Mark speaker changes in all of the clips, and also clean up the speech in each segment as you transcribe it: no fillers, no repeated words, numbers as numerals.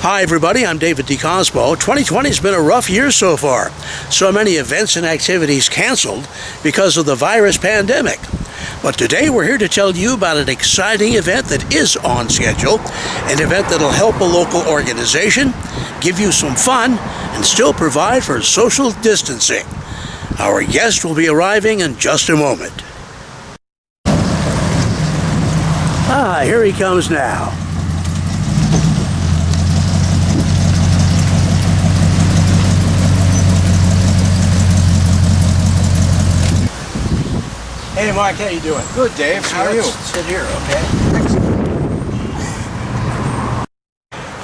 Speaker 1: Hi everybody, I'm David DeCosmo. 2020 has been a rough year so far. So many events and activities canceled because of the virus pandemic. But today we're here to tell you about an exciting event that is on schedule, an event that'll help a local organization, give you some fun, and still provide for social distancing. Our guest will be arriving in just a moment. Here he comes now. Hey Mark, how you doing?
Speaker 2: Good, Dave. How are you?
Speaker 1: Sit here, okay?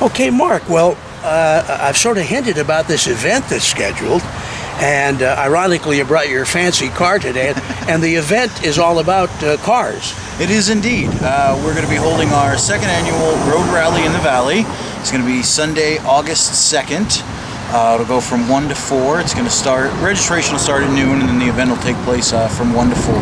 Speaker 1: Okay, Mark, well, I've sort of hinted about this event that's scheduled, and ironically you brought your fancy car today, and the event is all about cars.
Speaker 2: It is indeed. We're going to be holding our second annual Road Rally in the Valley. It's going to be Sunday, August 2nd. It'll go from 1 to 4. It's going to start, registration will start at noon, and then the event will take place from 1 to 4.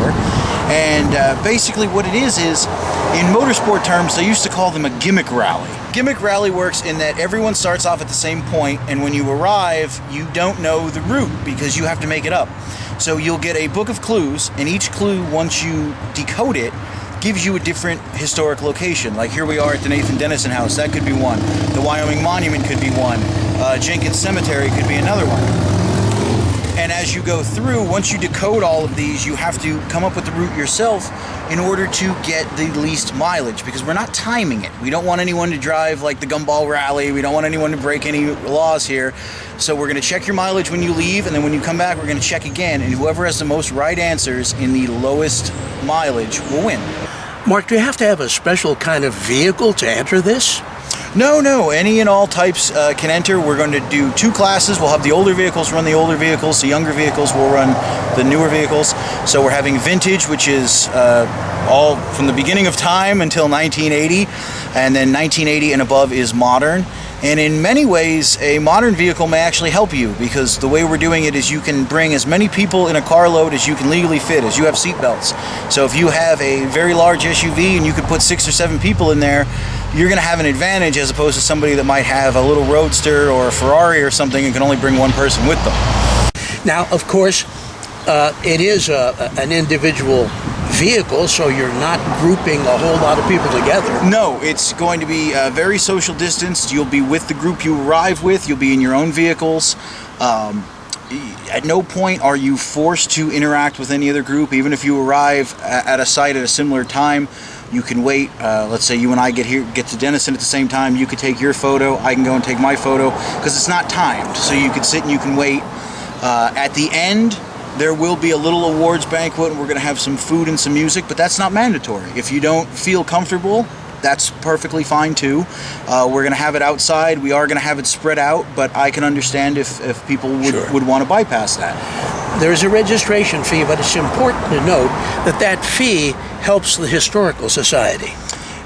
Speaker 2: And basically what it is in motorsport terms, they used to call them a gimmick rally. Gimmick rally works in that everyone starts off at the same point, and when you arrive, you don't know the route because you have to make it up. So you'll get a book of clues, and each clue, once you decode it, gives you a different historic location. Like here we are at the Nathan Dennison House, that could be one. The Wyoming Monument could be one. Jenkins Cemetery could be another one. And as you go through, once you decode all of these, you have to come up with the route yourself in order to get the least mileage, because we're not timing it. We don't want anyone to drive like the Gumball Rally. We don't want anyone to break any laws here. So we're going to check your mileage when you leave, and then when you come back, we're going to check again, and whoever has the most right answers in the lowest mileage will win.
Speaker 1: Mark, do you have to have a special kind of vehicle to enter this?
Speaker 2: No. Any and all types can enter. We're going to do 2 classes. We'll have the older vehicles run the older vehicles. The younger vehicles will run the newer vehicles. So we're having vintage, which is all from the beginning of time until 1980. And then 1980 and above is modern. And in many ways, a modern vehicle may actually help you, because the way we're doing it is you can bring as many people in a carload as you can legally fit, as you have seat belts. So if you have a very large SUV and you could put 6 or 7 people in there, you're going to have an advantage as opposed to somebody that might have a little Roadster or a Ferrari or something and can only bring one person with them.
Speaker 1: Now, of course, it is an individual vehicle, so you're not grouping a whole lot of people together.
Speaker 2: No, it's going to be very social distanced. You'll be with the group you arrive with. You'll be in your own vehicles. At no point are you forced to interact with any other group. Even if you arrive at a site at a similar time, you can wait. Let's say you and I get to Denison at the same time. You could take your photo. I can go and take my photo, because it's not timed. So you can sit and you can wait. At the end, there will be a little awards banquet, and we're going to have some food and some music, but that's not mandatory. If you don't feel comfortable, that's perfectly fine too. We're going to have it outside. We are going to have it spread out, but I can understand if people would want to bypass that.
Speaker 1: There's a registration fee, but it's important to note that fee helps the Historical Society.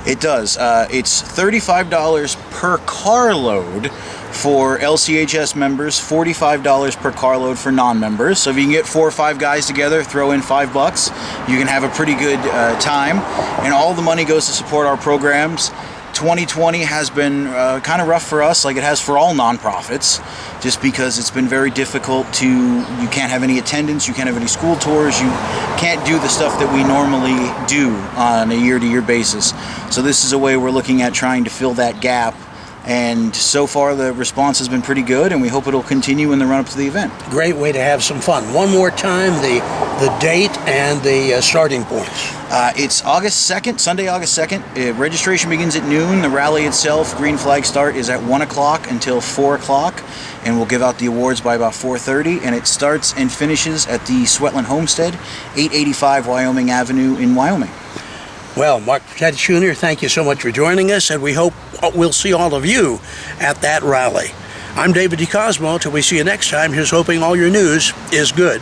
Speaker 2: It does. It's $35 per carload for LCHS members, $45 per carload for non-members. So if you can get 4 or 5 guys together, throw in $5, you can have a pretty good time. And all the money goes to support our programs. 2020 has been kind of rough for us, like it has for all nonprofits, just because it's been very difficult you can't have any attendance, you can't have any school tours, you can't do the stuff that we normally do on a year-to-year basis. So this is a way we're looking at trying to fill that gap. And so far the response has been pretty good, and we hope it'll continue in the run-up to the event.
Speaker 1: Great way to have some fun. One more time, the date and the starting points.
Speaker 2: It's August 2nd, Sunday, August 2nd. Registration begins at noon. The rally itself, green flag start, is at 1 o'clock until 4 o'clock. And we'll give out the awards by about 4:30. And it starts and finishes at the Sweatland Homestead, 885 Wyoming Avenue in Wyoming.
Speaker 1: Well, Mark Pettit Jr., thank you so much for joining us, and we hope we'll see all of you at that rally. I'm David DeCosmo. Till we see you next time, here's hoping all your news is good.